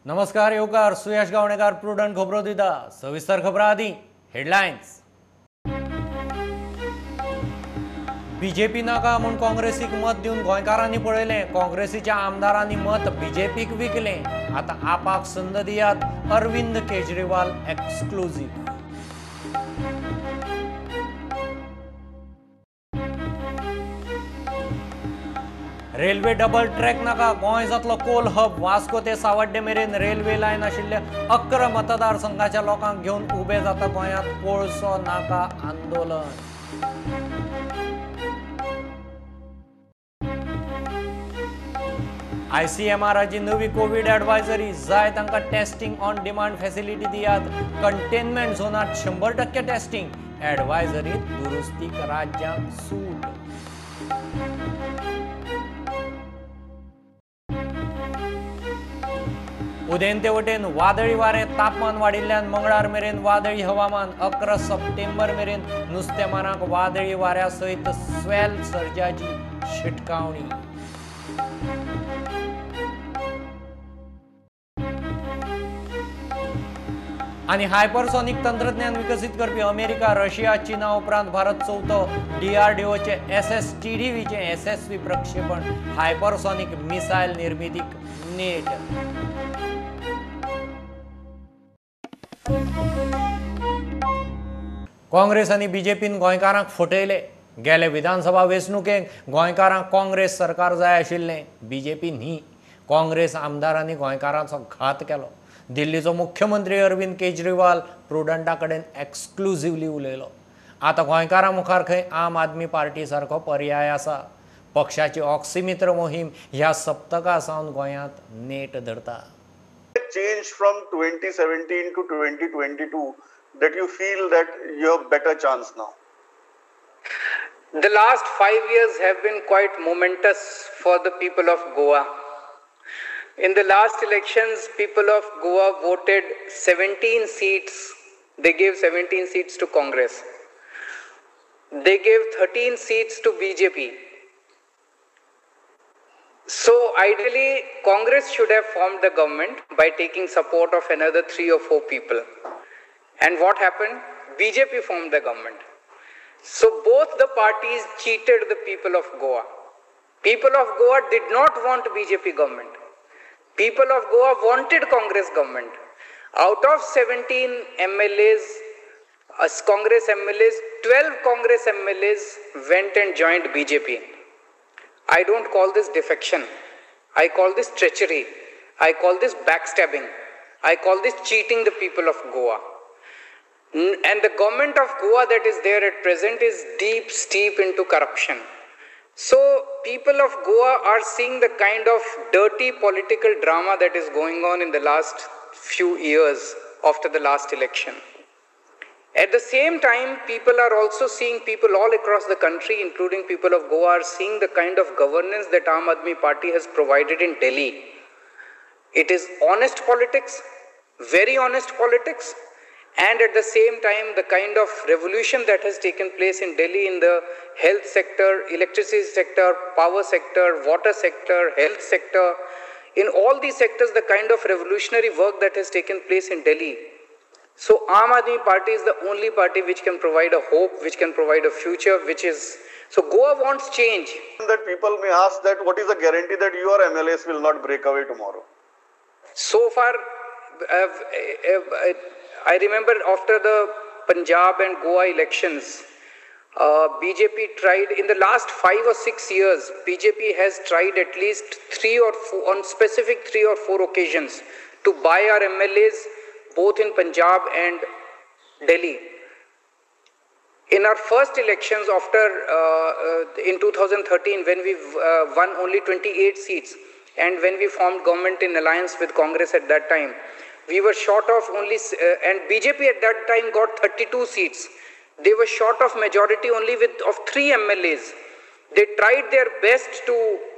नमस्कार येवकार सुयश गावणेकार प्रुडंट खबरो दिता सविस्तर खबरां आदी हेडलायन्स। बीजेपी नाका म्हूण काँग्रेसीक मत दिवन गोंयकारांनी पळयलें, काँग्रेसीच्या आमदारांनी मत बीजेपीक विकलें। आतां आपाक संद दियात Arvind Kejriwal exclusive. Railway double track नाका, गोंय जातलो कोल हब। वास्को ते सावड्डे मेरेन रेल्वे लायन आशिल्ले 11 मतदारसंघाच्या लोकांक घेवन उबे जाता गोंयांत कोळसो नाका आंदोलन। ICMRची नवी कोविड एडवायझरी, जाय तांकां टेस्टिंग ऑन डिमांड फॅसिलिटी दियात। कंटेनमेंट झोनात 100% टेस्टिंग, एडवायझरीत दुरुस्तीक राज्यांक सूट। उदेंते ते वटेन वादळी वारें, तापमान वाडिल्ल्यान मंगळार मेरेन वादळी हवामान। 11 सप्टेंबर मेरेन नुस्तेमारांक वादळी वाऱ्या सयत स्वेल सर्जाची शिटकावणी। आनी हायपरसॉनिक तंत्रज्ञान विकसीत करपी अमेरिका, रशिया, चीना उपरांत भारत चवथो। DRDOचे SSTDVचे यशस्वी प्रक्षेपण, हायपरसॉनिक मिसायल निर्मितीक नेट। काँग्रेस आनी बीजेपीन गोंयकारांक फटयले। गेले विधानसभा वेंचणुकेक गोंयकारांक काँग्रेस सरकार जाय आशिल्लें, बीजेपी न्ही। काँग्रेस आमदारांनी गोंयकारांचो घात केलो। दिल्लीचो मुख्यमंत्री अरविंद केजरीवाल प्रुडंटा कडेन एक्सक्लुझिव्हली उलयलो। आतां गोंयकारां मुखार खंय आम आदमी पार्टी सारको पर्याय आसा। पक्षाची ऑक्सिमित्र मोहीम ह्या सप्तका सावन गोंयांत नेट धरता। Change from 2017 to 2022 that you feel that you have better chance now? The last 5 years have been quite momentous for the people of Goa. In the last elections, people of Goa voted 17 seats. They gave 17 seats to Congress. They gave 13 seats to BJP. So ideally, Congress should have formed the government by taking support of another 3 or 4 people. And what happened? BJP formed the government. So both the parties cheated the people of Goa. People of Goa did not want BJP government. People of Goa wanted Congress government. Out of 17 MLAs, as Congress MLAs, 12 Congress MLAs went and joined BJP. I don't call this defection. I call this treachery. I call this backstabbing. I call this cheating the people of Goa. And the government of Goa that is there at present is deep, steep into corruption. So people of Goa are seeing the kind of dirty political drama that is going on in the last few years after the last election. At the same time, people are also seeing, people all across the country, including people of Goa, are seeing the kind of governance that Aam Aadmi Party has provided in Delhi. It is honest politics, very honest politics, and at the same time, the kind of revolution that has taken place in Delhi in the health sector, electricity sector, power sector, water sector, health sector, in all these sectors, the kind of revolutionary work that has taken place in Delhi. So Aam Aadmi Party is the only party which can provide a hope, which can provide a future, so Goa wants change. That people may ask that what is the guarantee that your MLAs will not break away tomorrow? So far, I remember after the Punjab and Goa elections, BJP tried, in the last 5 or 6 years, BJP has tried at least 3 or 4, on specific 3 or 4 occasions, to buy our MLAs, both in Punjab and Delhi. In our first elections in 2013, when we won only 28 seats, and when we formed government in alliance with Congress at that time, we were short of only, and BJP at that time got 32 seats. They were short of majority only of 3 MLAs. They tried their best to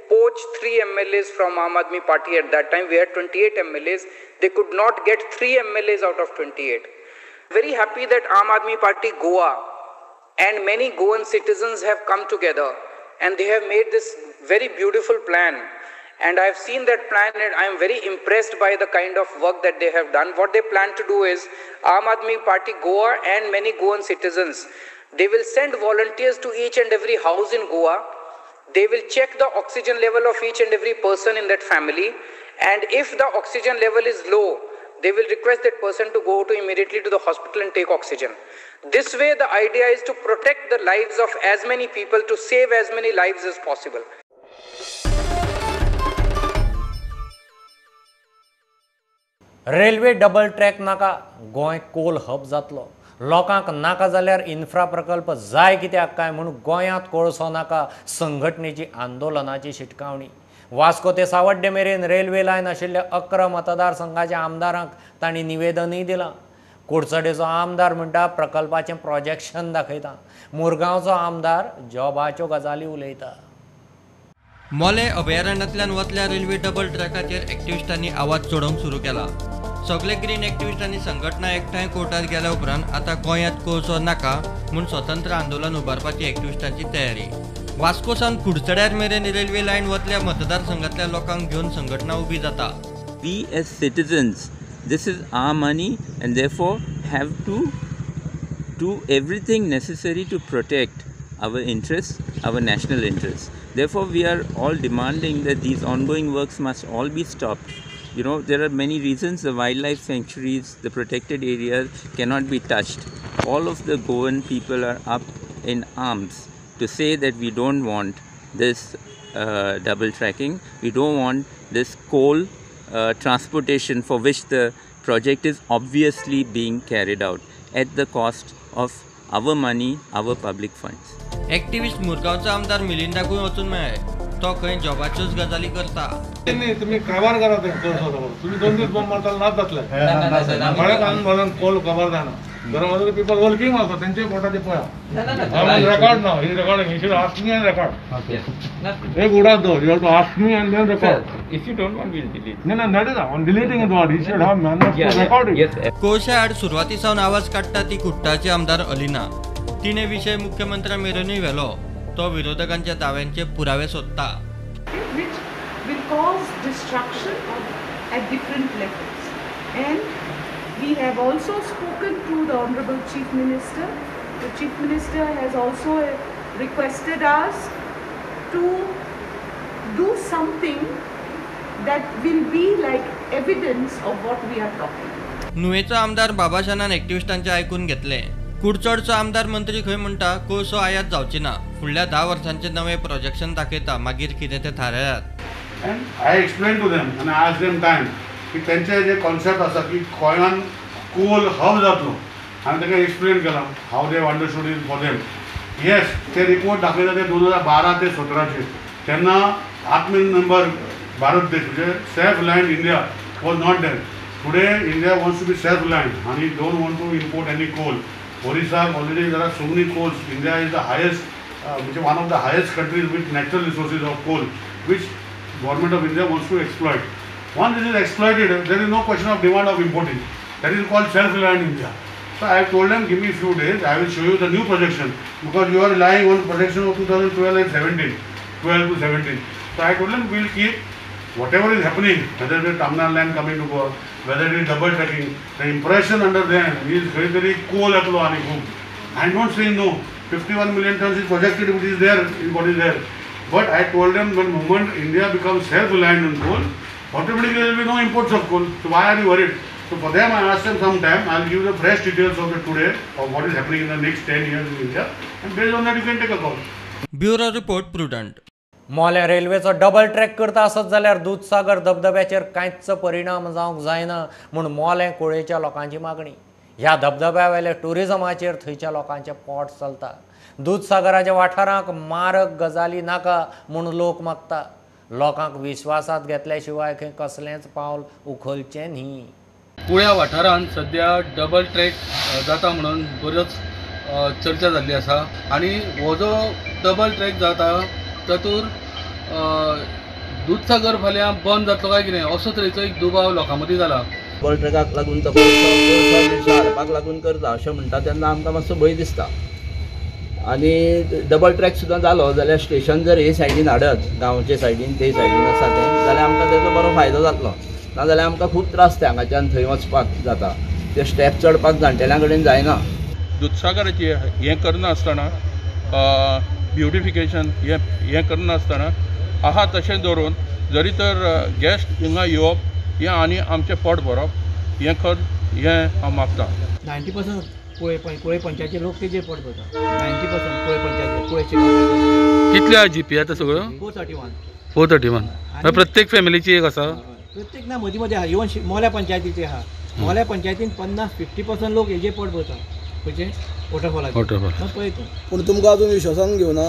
poach 3 MLAs from Aam Aadmi Party at that time. We had 28 MLAs. They could not get 3 MLAs out of 28. Very happy that Aam Aadmi Party Goa and many Goan citizens have come together and they have made this very beautiful plan. and I've seen that plan, and I'm very impressed by the kind of work that they have done. What they plan to do is, Aam Aadmi Party Goa and many Goan citizens, they will send volunteers to each and every house in Goa. They will check the oxygen level of each and every person in that family, and if the oxygen level is low, they will request that person to go immediately to the hospital and take oxygen. This way, the idea is to protect the lives of as many people, to save as many lives as possible. Railway double track नाका Goa Coal hub जातलो. लोकांक नाका जाल्यार infra प्रकल्प जाय कित्याक काय म्हणून गोंयांत कोळसो नाका संघटनेची आंदोलनाची शिटकावणी. वास्को ते सावड्डे मेरेन रेल्वे लायन आशिल्ल्या 11 मतदारसंघाच्या आमदारांक तांणी निवेदनय दिलां. कुडचडेचो आमदार म्हणटा प्रकल्पाचें प्रोजेक्शन दाखयता. मुरगांवचो आमदार जॉबाच्यो गजाली उलयता. मोले अभयारण्यांतल्यान वतल्या रेल्वे डबल ट्रॅकाचेर एक्टिविस्टांनी आवाज चोडोवंक सुरू केला. सगळे ग्रीन एक्टिविस्टांनी संघटना एकठांय कोर्टात गेल्या उपरांत आतां गोंयांत कोळसो नाका म्हूण स्वतंत्र आंदोलन उबारपाची एक्टिविस्टांची तयारी. वास्को सावन कुडचड्यार मेरेन रेल्वे लायन वतल्या मतदारसंघातल्या लोकांक घेवन संघटना उबी जाता. We as citizens, this is our money and therefore have to do everything necessary to protect our interests, our national interests. Therefore, we are all demanding that these ongoing works must all be stopped. You know, there are many reasons. The wildlife sanctuaries, the protected areas cannot be touched. All of the Goan people are up in arms to say that we don't want this double tracking. We don't want this coal transportation for which the project is obviously being carried out at the cost of our money, our public funds. Activist मुरगांवचा आमदार मिलिंदाकूय वचून मेळ्ळे. तो खंय जॉबाच्योच गजाली करता. तुम्ही कारवार करा ते तुम्ही 2 दीस बॉम्ब मारताना नाच जातले मळ्यात आणून घालून कोल खबर जाणा घरामध्ये पीपल वर्किंग आल्सो तेंचे पोटाचे पळया रेकॉर्ड नाव ही recording he should ask me and record एक उडा though you have to ask me and then record if you don't want will delete no that is on deleting it what he should have manage to record it. कोळशा आड सुरवाती सावन आवाज काडटा ती कुट्टाची आमदार अलिना. तिने विषय मुख्यमंत्र्या मेरेनूय व्हेलो. तो विरोधकांच्या दाव्यांचे पुरावे सोदता. Which will cause destruction at different levels. And we have also spoken to the Honorable Chief Minister. The Chief Minister has also requested us to do something that will be like evidence of what we are talking. नुयेचो आमदार बाबाशानान एक्टिविस्टांचे आयकून घेतले. कुडचडचो आमदार मंत्री खंय म्हणटा कोळसो आयात जावची ना. फुडल्या 10 वर्सांचे नवे प्रोजेक्शन दाखयता मागीर कितें ते थारायात. And I explained to them and I asked them time की त्यांचे जे कॉन्सेप्ट आसा की गोंयांत कोल हब जातलो हांवें ताका एक्सप्लेन केला how they understood it for them. Yes ते रिपोर्ट दाखयता ते 2012 ते 17 तेन्ना आत्मनिर्भर भारत देश म्हणजे self reliant India was not there. Today India wants to be self reliant आणि don't want to import any coal. Orissa already there are so many coals. India is the highest, one of the highest countries with natural resources of coal, which government of India wants to exploit. Once this is exploited, there is no question of demand of importing. That is called self-reliant India. So I have told them, give me a few days. I will show you the new projection because you are relying on projection of 2012 and 17, 12 to 17. So I told them we will keep whatever is happening, whether it is Tamil land coming to Goa, whether it is double tracking, the impression under them is very coal at low and boom. I am not saying no. 51 million tons is projected, which is there, is what is there. But I told them when moment India becomes self-reliant on coal, automatically there will be no imports of coal. So why are you worried? So for them I asked them some time. I will give the fresh details of the today of what is happening in the next 10 years in India, and based on that you can take a call. Bureau report Prudent. मोल्या रेल्वेचो double track करता आसत जाल्यार दूधसागर धबधब्याचेर कांयच परिणाम जावंक जायना म्हूण मोले कुळेच्या लोकांची मागणी. ह्या धबधब्या वयल्या टुरिजमाचेर थंयच्या लोकांचें पोट चलता. दूधसागराच्या वाठारांक मारक गजाली नाका म्हूण लोक मागता. लोकांक विश्वासांत घेतल्या शिवाय खंय कसलेंच पावल उखलचें न्ही. कुळ्या वाठारांत सद्या डबल ट्रॅक जाता म्हणून बरोच चर्चा जाल्ली आसा आनी हो जो डबल ट्रॅक जाता तातूंत दूधसागर फाल्यां बंद जातलो काय कितें असो तरेचो एक दुबाव लोकां मदीं जाला. डबल ट्रॅकाक लागून तो कोळसो हाडपाक लागून करता अशें म्हणटा तेन्ना आमकां मातसो भंय दिसता. आनी डबल ट्रॅक सुद्दां जालो जाल्यार स्टेशन जर हे सायडीन हाडत गांवचे सायडीन ते सायडीन आसा तें जाल्यार आमकां तेजो बरो फायदो जातलो, नाजाल्यार आमकां खूब त्रास ते हांगाच्यान थंय वचपाक जाता, ते स्टेप चडपाक जाणटेल्यां कडेन जायना. दुधसागराची हें करनासतना ब्युटिफिकेशन हें करनासतना आहा तशें दवरून जरी तर गेस्ट हिंगा येवप हें आनी आमचें पोट भरप हें हांव मागतां. 90% कुळे पंचायतीचे लोक तेजेर पोट भरतात. 90% कुळे पंचायती कुळेचे कितले आहा जी पी आतां सगळ्यो? 431. प्रत्येक फॅमिलीची एक आसा? प्रत्येक ना मदीं मदीं आहा. इवन मोल्या पंचायतीचे आहा. मोल्या पंचायतीन 50-50% लोक हेजेर पोट भरतात. खंयचे वॉटरफॉलाचे. पळय तूं. पूण तुमकां अजून विश्वासान घेवना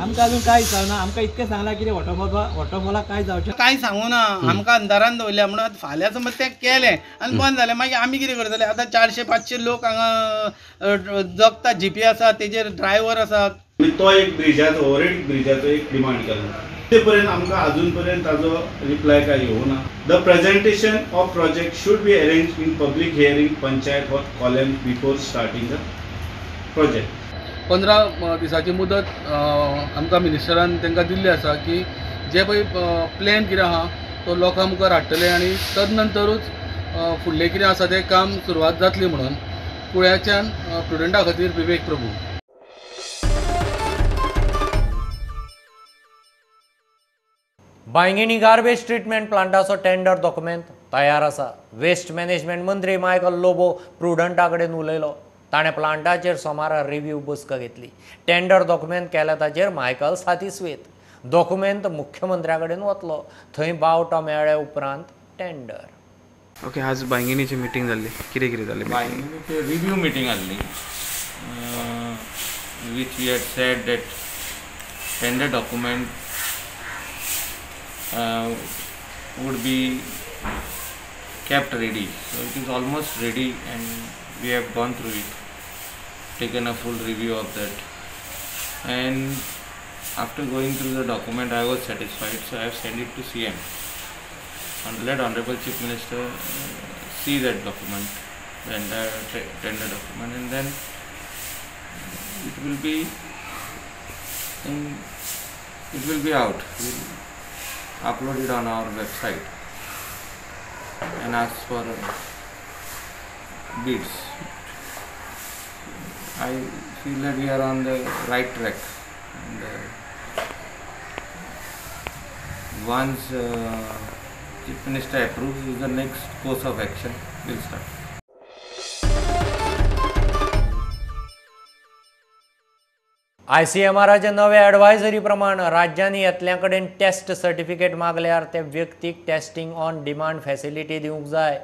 आमकां अजून कांय जावना. आमकां इतकें सांगलां कितें वॉटरफॉलाक कांय जावचें कांय सांगूना. आमकां अंधारान दवरल्या म्हणून फाल्यां समज तें केलें आनी बंद जालें मागीर आमी कितें करतले? आतां 400-500 लोक हांगा जगतात. जीपी आसा तेजेर ड्रायव्हर आसा. तो एक ब्रिजाचो ओवरहेड ब्रिजाचो एक डिमांड केला. ते पर्यंत आमकां अजून पर्यंत ताजो रिप्लाय काय येवना. The presentation of project should be arrange in public hearing panchayat और column before starting the project. 15 दिसाची मुदत आमकां मिनिस्टरान तांकां दिल्ली आसा की जे पळय प्लॅन कितें आहा तो लोकां मुखार हाडटले आनी तदनंतरूच फुडलें कितें आसा तें काम सुरवात जातली म्हणून कुळ्याच्यान स्टुडंटा खातीर विवेक प्रभू. Bainguinim garbage treatment प्लांटाचो tender document तयार आसा. वेस्ट मॅनेजमेंट मंत्री मायकल लोबो प्रुडंटा कडेन उलयलो. ताणें प्लांटाचेर सोमारा रिव्ह्यू बसका घेतली. टेंडर डॉक्युमेंट केल्या ताचेर मायकल सातिस्वेत. डॉक्युमेंट मुख्यमंत्र्या कडेन वतलो. थंय बावटो मेळ्ळे उपरांत टेंडर. ओके, आज बांयगिणीची मिटींग जाल्ली. कितें कितें जालें? बांयगिणीची रिव्ह्यू मिटींग आसली which we had said that tender document would be kept ready. So it is almost ready and we have gone through it, taken a full review of that, and after going through the document I was satisfied, so I have sent it to CM and let Honorable Chief Minister see that document, the entire tender document, and then it will be out. We'll upload it on our website and ask for bids. I feel that we are on the right track, and once Chief Minister approves, is the next course of action will start. ICMRचे नवे एडवायझरी प्रमाण राज्यांनी येतल्या कडेन taste certificate मागल्यार ते व्यक्तीक testing on demand facility दिवंक जाय.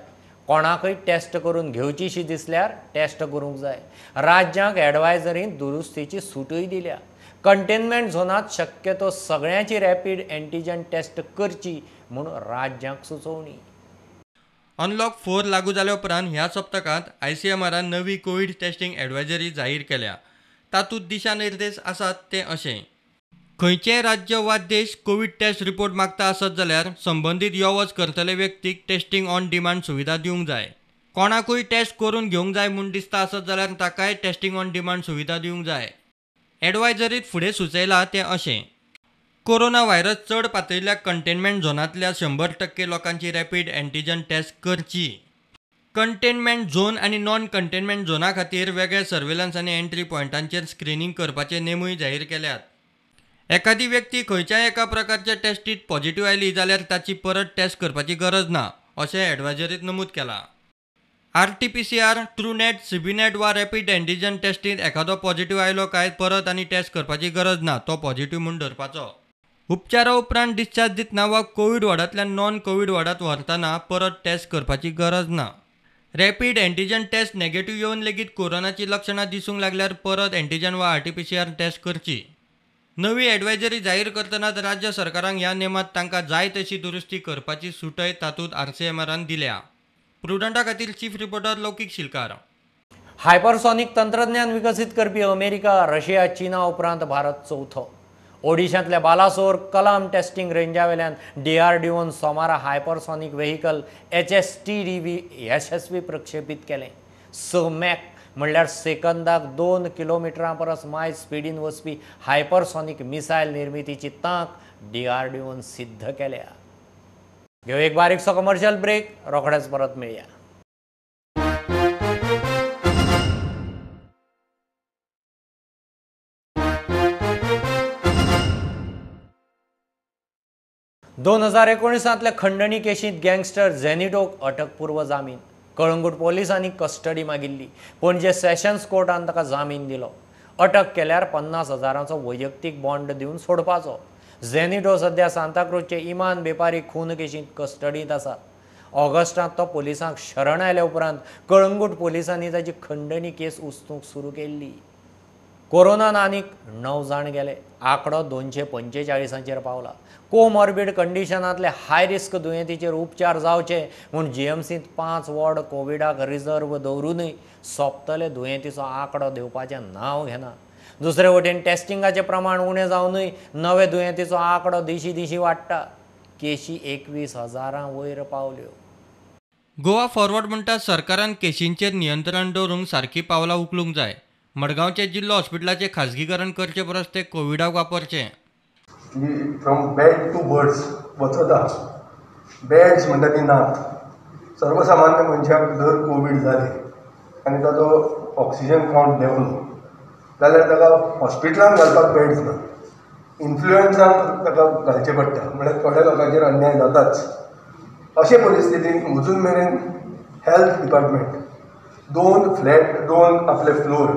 कोणाकय टेस्ट करून घेवचीशी दिसल्यार टेस्ट करूंक जाय. राज्यांक एडवायझरींत दुरुस्तीची सूटय दिल्या. कंटेनमेंट झोनात शक्यतो सगळ्यांची रॅपीड एंटीजन टेस्ट करची म्हणून राज्यांक सुचोवणी. अनलॉक 4 लागू जाल्या उपरांत ह्या सप्तकांत ICMRन नवी कोविड टेस्टिंग एडवायझरी जाहीर केल्या. तातूंत दिशानिर्देश आसात ते अशें: खंयचेंय राज्य वा देश कोविड टेस्ट रिपोर्ट मागता आसत जाल्यार संबंदीत यो वच करतले व्यक्तीक टेस्टिंग ऑन डिमांड सुविधा दिवंक जाय. कोणाकूय टेस्ट करून घेवंक जाय म्हूण दिसता आसत जाल्यार ताकाय टेस्टिंग ऑन डिमांड सुविधा दिवंक जाय. एडवायझरीत फुडें सुचयलां तें अशें: कोरोना व्हायरस चड पातळिल्ल्या कंटेनमेंट झोनांतल्या 100% लोकांची रॅपीड एंटीजन टेस्ट करची. कंटेनमेंट झोन आनी नॉन कंटेनमेंट झोना खातीर वेगळे सर्वेलन्स आनी एंट्री पॉयंटांचेर स्क्रिनींग करपाचे नेमूय जाहीर केल्यात. एखादी व्यक्ती खंयच्याय एका प्रकारच्या टेस्टीत पॉझिटिव्ह आयली जाल्यार ताची परत टेस्ट करपाची गरज ना, अशें एडवायझरीत नमूद केलां. RT-PCR, ट्रूनेट, CBNET वा रॅपीड एंटीजन टेस्टींत एखादो पॉझिटिव्ह आयलो काय परत आनी टेस्ट करपाची गरज ना, तो पॉझिटिव्ह म्हूण धरपाचो. उपचारा उपरांत डिस्चार्ज दितना वा कोविड वॉर्डांतल्यान नॉन कोविड वॉर्डांत व्हरतना परत टेस्ट करपाची गरज ना. रॅपीड एंटीजन टेस्ट नेगेटिव्ह येवन लेगीत कोरोनाची लक्षणां दिसूंक लागल्यार परत एंटीजन वा RT-PCR टेस्ट करची. नवी एडवायझरी जाहीर करतनाच राज्य सरकारांक ह्या नेमांत तांकां जाय तशी दुरुस्ती करपाची सुटय तातूंत ICMRन दिल्या. प्रुडंटा खातीर चीफ रिपोर्टर लौकीक शिलकार. हायपरसॉनिक तंत्रज्ञान विकसीत करपी अमेरिका, रशिया, चीना उपरांत भारत चवथो. ओडिशांतल्या बालासोर कलाम टेस्टिंग रेंजा वयल्यान DRDOन सोमारा हायपरसॉनिक व्हेहिकल HSTDV यशस्वी प्रक्षेपीत केलें. 6 मॅक म्हणल्यार सेकंदाक 2 किलोमिटरां परस मायज स्पिडीन वचपी हायपरसॉनिक मिसायल निर्मितीची तांक DRDOन सिद्ध केल्या. घेऊ एक बारीकसो कमर्शियल ब्रेक, रोखडेच परत मिळूया. दोन 2019 खंडणी केशींत गँगस्टर झेनिटोक अटकपूर्व जामीन. कळंगूट पोलिसांनी कस्टडी मागिल्ली, पणजे सेशन्स कोर्टान ताका जामीन दिलो. अटक केल्यार 50,000 वैयक्तीक बॉन्ड दिवन सोडपाचो. झेनिटो सध्या सांताक्रूजचे इमान बेपारी खून केशींत कस्टडीत आसा. ऑगस्टांत तो पोलिसांक शरण आयल्या उपरांत कळंगूट पोलिसांनी ताची खंडणी केस उस्तूंक सुरू केल्ली. कोरोनान आनीक 9 जाण गेले. आंकडो 245 पावला. कोमॉर्बिड कंडिशनांतले हाय रिस्क दुयेंतीचेर उपचार जावचे म्हूण जीएमसींत 5 वॉर्ड कोविडाक रिजर्व दवरूनय सोंपतले दुयेंतीचो आंकडो देंवपाचें नांव घेना. दुसरे वटेन टेस्टिंगाचें प्रमाण उणें जावनय नवे दुयेंतीचो आंकडो दिशी वाडटा. केशी 21,000 वयर पावल्यो. गोवा फॉरवर्ड म्हणटा सरकारान केशींचेर नियंत्रण दवरूंक सारकी पावलां उखलूंक जाय. मडगांवचे जिल्लो हॉस्पिटलाचें खाजगीकरण करचे परस ते कोविडाक वापरचें. फ्रॉम बेड टू बर्ड्स वचता. बेड्स म्हणटा ती नात. सर्वसामान्य मनशाक जर कोवीड जालें आनी ताचो ऑक्सिजन कावंट देंवलो जाल्यार ताका हॉस्पिटलांत घालपाक बेड्स ना. इन्फ्लुएन्जान ताका घालचें पडटा, म्हळ्यार थोड्या लोकांचेर अन्याय जाताच. अशे परिस्थितींत अजून मेरेन हेल्थ डिपार्टमेंट दोन आपले फ्लोर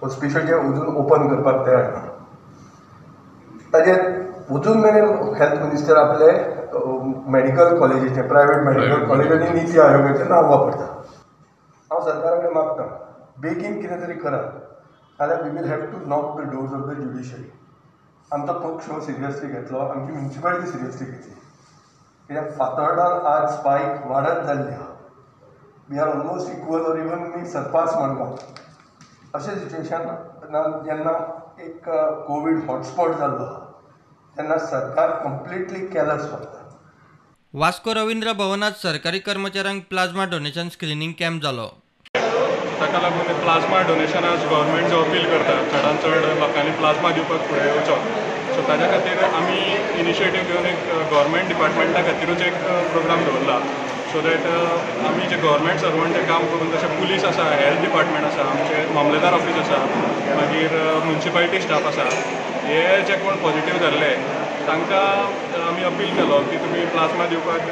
हॉस्पिटलाचे अजून ओपन करपाक तयार ना. ताजेर अजून मेरेन हेल्थ मिनिस्टर आपले मेडिकल कॉलेजीचे प्रायवेट मेडिकल कॉलेजांनी नीती आयोगाचें नांव वापरता. हांव सरकारा कडेन मागतां बेगीन कितें तरी करात, नाल्यार we will have to knock the doors of the judiciary. आमचो पक्ष सिरियसली घेतलो, आमची म्युनिसिपालिटी सिरियसली घेतली. कित्याक फातोर्डान आज स्पायक वाडत जाल्ली आहा. We are almost equal or even me surpass Madgaon. अशें सिच्युएशन जेन्ना एक कोवीड हॉटस्पॉट जाल्लो आहा तेन्ना सरकार कंप्लिटली केयरलेस वागता. वास्को रवींद्र भवनात सरकारी कर्मचाऱ्यांक प्लाझ्मा डोनेशन स्क्रीनिंग कॅम्प जालो. ताका लागून प्लाझ्मा डोनेशनाक गव्हर्मेंट जो अपील करता चडांत चड लोकांनी प्लाझ्मा दिवपाक फुडें येवचो. सो ताज्या खातीर आमी इनिशिएटीव घेवन एक गव्हर्मेंट डिपार्टमेंटा खातीरूच एक प्रोग्राम दवरला. सो दॅट आमी जे गव्हर्मेंट सर्वंट काम करून जशें पुलीस आसा, हेल्थ डिपार्टमेंट आसा, आमचे मामलेदार ऑफीस आसा, मागीर म्युनिसिपालिटी स्टाफ आसा, हे जे कोण पॉझिटीव जाल्ले तांकां आमी अपील केलो की तुमी प्लाझ्मा दिवपाक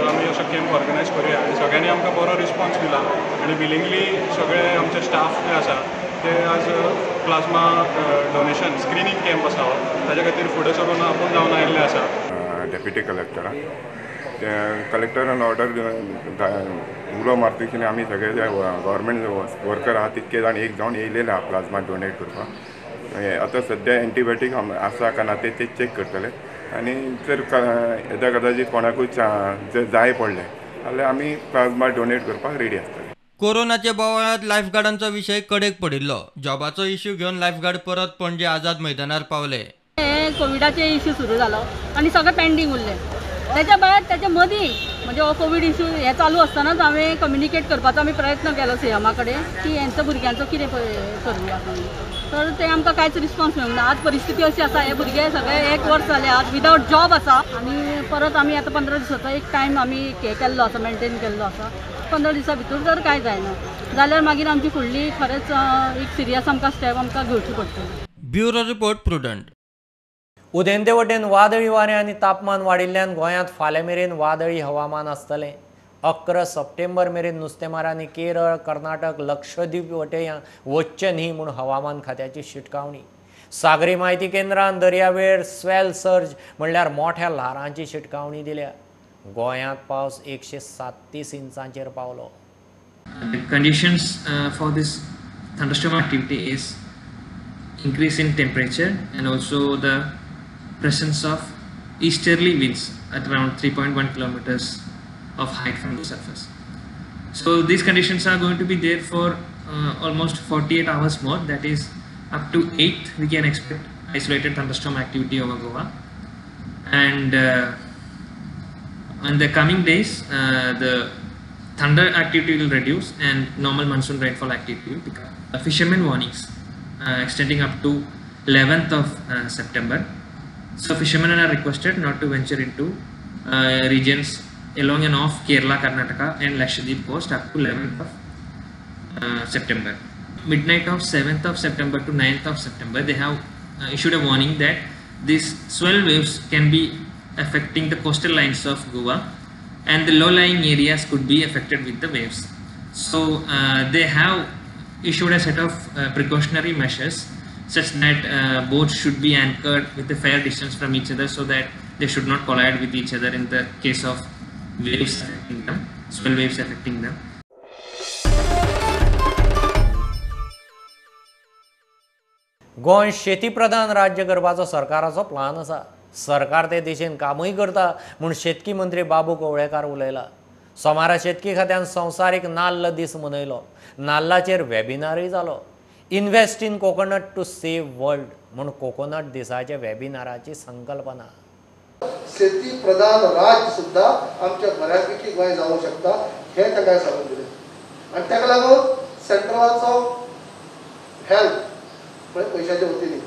आमी असो कॅम्प ऑर्गनायज करुया. आनी सगळ्यांनी आमकां बरो रिस्पॉन्स दिला आनी विलिंगली सगळे आमचे स्टाफ जे आसा ते आज प्लाझ्मा डोनेशन स्क्रीनिंग कॅम्प आसा ताज्या खातीर फुडें सरून आपूण जावन आयिल्ले आसा. डेप्युटी कलेक्टरान कलेक्टरान ऑर्डर उलो मारतकीर आमी सगळे जे गव्हर्मेंट वर्कर आहा तितके जाण एक जावन येयलेले आहा प्लाझ्मा डोनेट करपाक. आतां सद्या एंटीबायोटीक आसा काय ना ते चेक करतले आनी जर हेज्या कदाचीत कोणाकूय जर जाय पडले जाल्यार आमी प्लाझ्मा डोनेट करपाक रेडी आसतले. कोरोनाच्या बोवाळांत लायफगार्डांचो विशय कडेक पडिल्लो. जॉबाचो इश्यू घेवन लायफगार्ड परत पणजे आझाद मैदानार पावले. कोविडाचे इश्यू सुरू जालो आनी सगळें पेंडींग उरलें. त्याच्या भायर त्याच्या मदीं म्हणजे हो कोवीड इश्यू हे चालू आसतनाच हांवें कम्युनिकेट करपाचो आमी प्रयत्न केलो सीएमा कडेन की हेंचो भुरग्यांचो कितें करूया. तर ते आमकां कांयच रिस्पॉन्स मेळूंक ना. आज परिस्थिती अशी आसा, हे भुरगे सगळे 1 वर्स जाले आज विदावट जॉब आसा आनी परत आमी आतां 15 दिसाचो एक टायम आमी हे केल्लो आसा, मेंटेन केल्लो आसा. 15 दिसां भितर जर कांय जायना जाल्यार मागीर आमची फुडली खरेंच एक सिरियस आमकां स्टेप आमकां घेवची पडटली. Bureau report prudent. उदेंते वटेन वादळी वारें आनी तापमान वाडिल्ल्यान गोंयांत फाल्यां मेरेन वादळी हवामान आसतलें. 11 सप्टेंबर मेरेन नुस्तेमारांनी केरळ, कर्नाटक, लक्षद्वीप वटेन वचचें न्ही म्हूण हवामान खात्याची शिटकावणी. सागरी म्हायती केंद्रान दर्यावेळ स्वेल सर्ज म्हणल्यार मोठ्या ल्हारांची शिटकावणी दिल्या. गोंयांत पावस 137 इंचांचेर पावलो. The conditions for this thunderstorm activity is increase in temperature and also the presence of easterly winds at around 3.1 kilometers of height from the surface. So these conditions are going to be there for almost 48 hours more. That is up to 8th we can expect isolated thunderstorm activity over Goa. And in the coming days the thunder activity will reduce and normal monsoon rainfall activity will pick up. Fishermen warnings extending up to 11th of September. So fishermen are requested not to venture into regions along and off Kerala, Karnataka and Lakshadweep coast up to 11th of September. Midnight of 7th of September to 9th of September, they have issued a warning that these swell waves can be affecting the coastal lines of Goa and the low-lying areas could be affected with the waves. So they have issued a set of precautionary measures such that boats should be anchored with a fair distance from each other so that they should not collide with each other in the case of waves affecting them, swell waves affecting them. Goa शेती प्रधान राज्य करपाचो सरकाराचो plan आसा. सरकार ते दिशेन कामूय करता म्हूण शेतकी मंत्री बाबू कवळेकार उलयला. सोमारा शेतकी खात्यान संवसारीक नाल्ल दीस मनयलो. नाल्लाचेर वेबिनारूय जालो. Invest in coconut to save world म्हूण कोकोनट दिसाच्या वेबिनाराची संकल्पना. शेती प्रधान राज्य सुद्धा आमच्या बऱ्यापैकी गोंय जावंक शकता हे ताका सांगून दिलें. आनी ताका लागून सेंट्रलाचो हेल्प म्हणजे पैशाच्या वतीन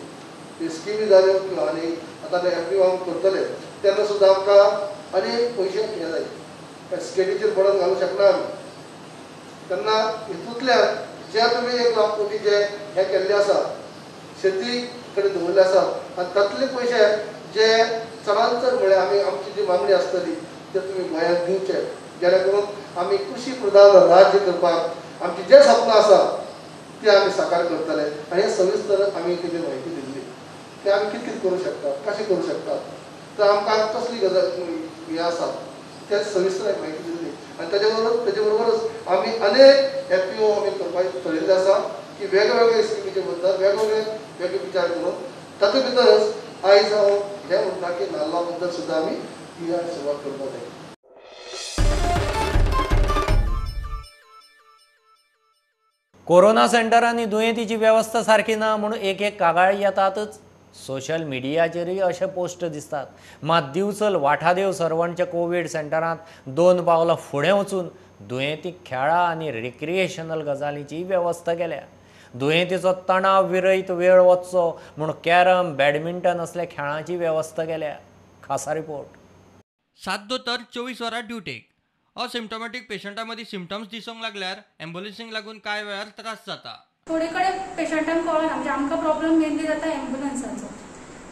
ह्यो स्किमी जाल्यो किंवा आनी आतां ते एफपीओ आमी करतले तेन्ना सुद्दां आमकां आनीक पयशे हे जाय स्टेटीचेर बरोवन घालूंक शकना आमी. तेन्ना हितूंतल्यान जे तुमी 1 लाख कोटी जे हे केल्ले आसा शेती कडेन दवरले आसा आनी तातले पयशे जे चडांत चड म्हळ्यार आमी आमची जी मागणी आसतली ते तुमी गोंयांत दिवचे जेणे करून आमी कृशी प्रधान राज्य करपाक आमची जे सपनां आसा ते आमी साकार करतले. आनी हे सविस्तर आमी तेजी म्हायती दिल्ली ते आमी कितें कितें करूं शकतात कशें करूं शकतात तर आमकां कसली गजाल हे आसा ते सविस्तर म्हायती दिल्ली. आनी तेजे बरोबरच आमी अनेक एफपीओ आमी करपाक थरयल्ले आसा की वेगवेगळे स्किमीचे बद्दल वेगवेगळे विचार करून तातूंत भितरच आयज हांव हे म्हणटा की नाल्ला बद्दल सुद्दां आमी ही सुरवात करपाक जाय. कोरोना सेंटरांनी दुयेंतीची वेवस्था सारकी ना म्हणून एक कागाळ येतातच. सोशल मिडियाचेरय अशे पोस्ट दिसतात. मात दिवचल वाठादेव सरवणच्या कोविड सेंटरांत 2 पावलां फुडें वचून दुयेंतीक खेळा आनी रिक्रिएशनल गजालींची वेवस्था केल्या. दुयेंतीचो तणाव विरयत वेळ वचचो म्हूण कॅरम बॅडमिंटन असल्या खेळांची वेवस्था केल्या. खासा रिपोर्ट. 7 दोतोर 24 वरां ड्युटेक. असिम्टोमॅटिक पेशंटांमध्ये सिम्टम्स दिसूंक लागल्यार एम्ब्युलन्सीक लागून कांय वेळार त्रास जाता. थोडे कडेन पेशंटांक कळना म्हणजे आमकां प्रॉब्लम मेनली जाता एम्ब्युलन्साचो.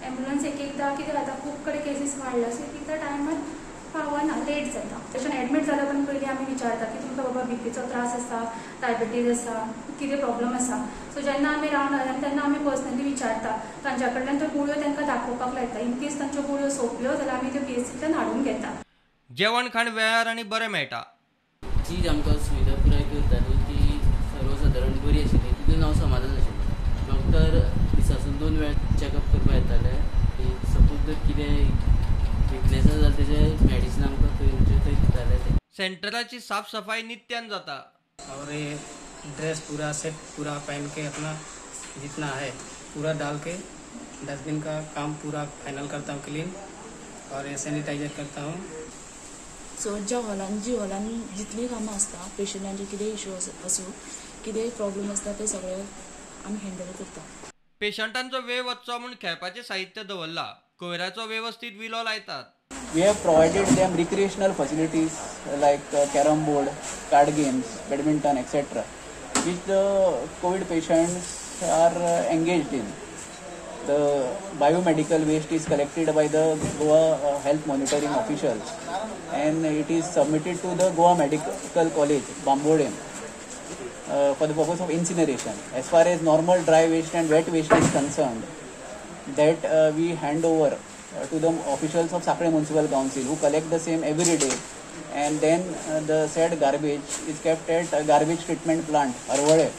एम्ब्युलन्स एकदा कितें जाता खूब कडेन केसीस वाडला सो एकदा टायमार पावना लेट जाता. पेशंट एडमीट जाता पण पयलीं आमी विचारता की तुमकां बाबा बीपीचो त्रास आसा डायबिटीज आसा कितें प्रॉब्लम आसा. सो जेन्ना आमी रावंड तेन्ना आमी पर्सनली विचारता तांच्या कडल्यान त्यो गुळयो तांकां दाखोवपाक लायता. इन केस तांच्यो गुळयो सोंपल्यो जाल्यार आमी त्यो पीएचसींतल्यान हाडून घेता. जेवण खाण वेळार आनी बरें मेळटा. जी आमकां सुविधा पुराय करताली ती सर्वसाधारण बरी आशिल्ली तितून हांव समाधान आशिल्लो. डॉक्टर दिसासून 2 वेळ चॅकअप करपाक येताले की सपोज जर कितें विकनेस जाल्यार तेजें मेडिसीन आमकां थंय दिताले. सेंटराची साफ सफाई नित्यान जाता. और ये ड्रेस पूरा सेट पूरा पहन के अपना जितना है पूरा डाल के डस्टबिन का काम पूरा फाइनल करता हूँ क्लीन और ये सैनिटाइजर करता हूँ. सो जी हॉलान जितली कामां आसता पेशंटांचे कितें इश्यू आसूं कितें प्रॉब्लेम आसता ते सगळे आमी हँडल करता. पेशंटांचो वेळ वचचो म्हूण खेळपाचें साहित्य दवरला. कोयराचो व्यवस्थीत विलो लायतात. We have provided them recreational facilities like carom board, card games, badminton, etc., which the COVID patients are engaged in. The biomedical waste is collected by the Goa health monitoring officials and it is submitted to the Goa Medical College, Bambodem, for the purpose of incineration. As far as normal dry waste and wet waste is concerned, that we hand over to the officials of Sakre Municipal Council who collect the same every day, and then the said garbage is kept at a garbage treatment plant, Arvade,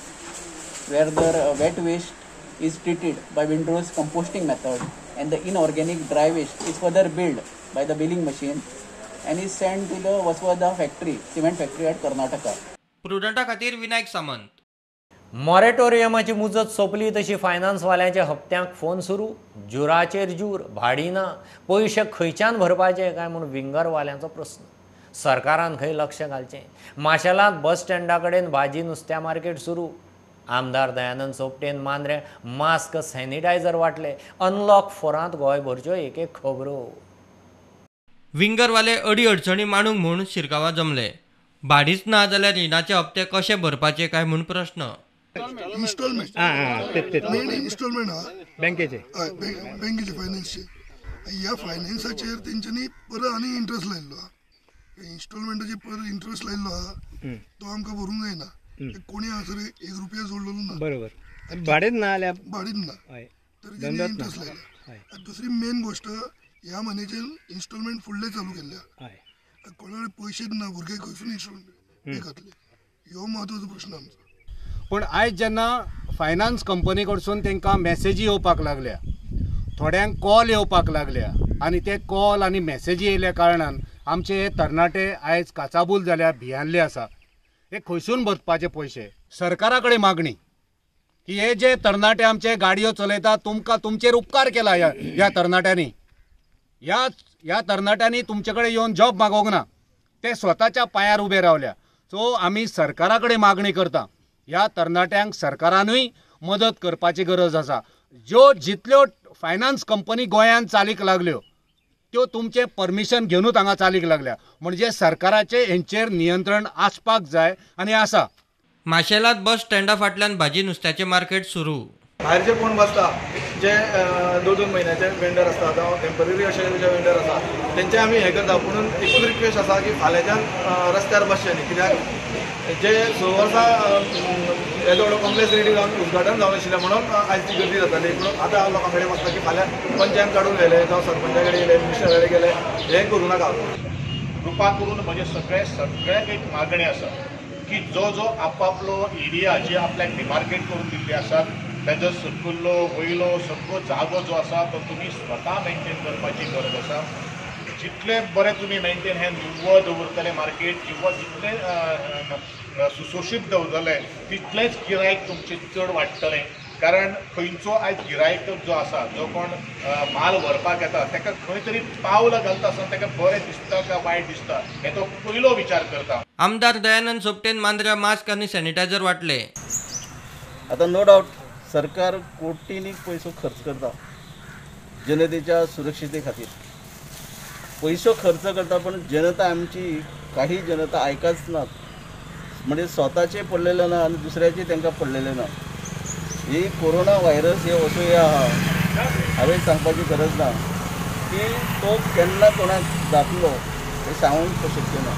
where the wet waste is treated by windrows composting method and the inorganic dry waste is further billed by the billing machine and is sent to the Vaswada factory, cement factory at Karnataka. प्रुडंटा खातीर विनायक सामंत. मॉरेटोरियमाची मुजत सोंपली तशी फायनान्सवाल्यांच्या हप्त्यांक phone सुरू. जुराचेर जूर भाडी ना पयशे खंयच्यान भरपाचे काय म्हूण विंगरवाल्यांचो प्रस्न. सरकारान खंय लक्ष घालचें. माशेलांत बस स्टँडा कडेन भाजी नुस्त्या मार्केट सुरू. आमदार दयानंद सोपटेन मांद्रे मास्क सॅनिटायझर वाटले. अनलॉक 4 गोंयभरच्यो एक खबरो. विंगरवाले अडी अडचणी मांडूंक म्हूण शिरगांवां जमले. भाडीच ना जाल्यार रिणाचे हप्ते कशे भरपाचे काय म्हूण प्रश्न. इन्स्टॉलमेंट मेन इन्स्टॉलमेंट हा बँकेचे फायनान्सचे. ह्या फायनान्साचेर तेंच्यांनी परत आनी इंट्रस्ट लायल्लो हा. इन्स्टॉलमेंटाचेर परत इंट्रस्ट लायल्लो हा तो आमकां भरूंक जायना. कोणी हांगासर 1 रुपया जोडलेलो ना. बरोबर. भाडेच ना जाल्यार भाडीच ना तर तेणी इंट्रस्ट लायला. दुसरी मेन गोष्ट ह्या म्हयन्याचे इन्स्टॉलमेंट फुडले चालू केल्ल्या. कोणा कडेन पयशेच ना भुरगे खंयसून इन्स्टॉलमेंट पे करतले ह्यो म्हत्वाचो प्रश्न आमचो. पण आयज जेन्ना फायनान्स कंपनी कडसून तांकां मॅसेजी येवपाक लागल्या, थोड्यांक कॉल येवपाक लागल्या आनी ते कॉल आनी मॅसेजी येयल्या कारणान आमचे हे तरणाटे आयज काचाबूल जाल्या, भियानले आसा. हे खंयसून भरपाचे पयशे? सरकारा कडेन मागणी की हे जे तरणाटे आमचे गाडयो चलयता तुमकां तुमचेर उपकार केला ह्या तरणाट्यांनी. ह्या तरणाट्यांनी तुमचे कडेन येवन जॉब मागोवंक ना, ते स्वताच्या पांयार उबे रावल्या. सो आमी सरकारा कडेन मागणी करता ह्या तरणाट्यांक सरकारानूय मदत करपाची गरज आसा. जितल्यो फायनान्स कंपनी गोंयांत चालीक लागल्यो त्यो तुमचे परमिशन घेवनूच हांगा चालीक लागल्या. म्हणजे सरकाराचे हेंचेर नियंत्रण आसपाक जाय आनी आसा. माशेलात बस स्टँडा फाटल्यान भाजी नुस्त्याचें मार्केट सुरू. भायरचे कोण बसता जे 2-2 म्हयन्याचे वेंडर आसता जावं टेम्पररी अशे जे वेंडर आसा तेंचे आमी हें करता. पूण एकूच रिक्वेस्ट आसा की फाल्यांच्यान रस्त्यार बसचें न्ही. कित्याक जे 6 वर्सां येदो व्हडलो कॉम्प्लेक्स रेडी जावन उद्घाटन जावन आशिल्लें म्हणून आयज ती गर्दी जाताली. पूण आतां लोकां कडेन वचता की फाल्यां पंचायत काडून गेले जावं सरपंचा कडेन गेले मिनिस्टरा कडेन गेले हें करूं नाका. कृपा करून म्हणजे सगळ्यांक एक मागणी आसा की जो आपापलो एरिया जी आपल्याक डिमार्केट करून दिल्ली आसात तेजो सकयलो वयलो सगळो जागो जो आसा तो तुमी स्वता मेंटेन करपाची गरज आसा. जितले बरें तुमी मेंटेन हें निवळ दवरतले मार्केट किंवा जितले सुशोशीत दवरतले तितलेंच गिरायक तुमचें चड वाडटलें. कारण खंयचो आयज गिरायक जो आसा जो कोण माल व्हरपाक येता ताका खंय तरी पावल घालता आसतना ताका बरें दिसता काय वायट दिसता हें तो पयलो विचार करता. आमदार दयानंद सोपटेन मांद्र्या मास्क आनी सॅनिटायझर वाटले. आतां नो डावट सरकार कोटींनी पयसो खर्च करता जनतेच्या सुरक्षिते खातीर. पयसो खर्च करता पण जनता आमची काही जनता आयकाच नात. म्हणजे स्वताचे पडलेले ना आनी दुसऱ्याचे तांकां पडलेले ना. ही कोरोना व्हायरस हे असो आहा हांवें सांगपाची गरज ना की तो केन्ना कोणाक जातलो हें सांगूंक शक्य ना.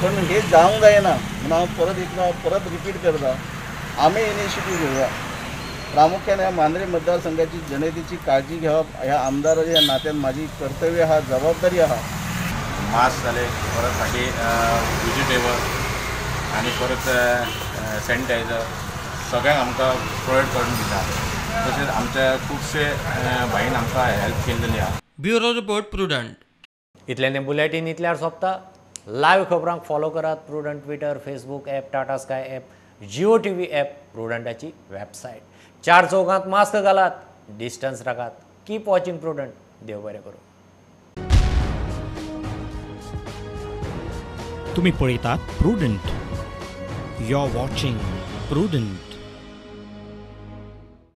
पण हे जावंक जायना म्हणून हांव परत रिपीट करता आमी इनिशिएटीव घेवया. प्रामुख्याने ह्या मांद्रे मतदारसंघाची जनतेची काळजी घेवप ह्या आमदाराच्या ह्या नात्यान माझी कर्तव्य आहा, जबाबदारी आहा. मास्क जाले परत फाटी व्हेजिटेबल आनी परत सॅनिटायझर सगळ्यांक आमकां प्रोवायड करून दिता. तशेंच आमच्या खुबशे भाईन आमकां हेल्प केल्ली आहा. Bureau report Prudent. इतल्यान बुलेटीन इतल्यार सोंपता. लायव्ह खबरांक फॉलो करात Prudent Twitter, Facebook app, Tata Sky app, Jio TV app, प्रुडंटाची वेबसायट. 4 चौगांत मास्क घालात, डिस्टन्स राखात. Keep watching Prudent. देव बरें करूं. तुम्ही पळयतात प्रुडंट. You are watching prudent.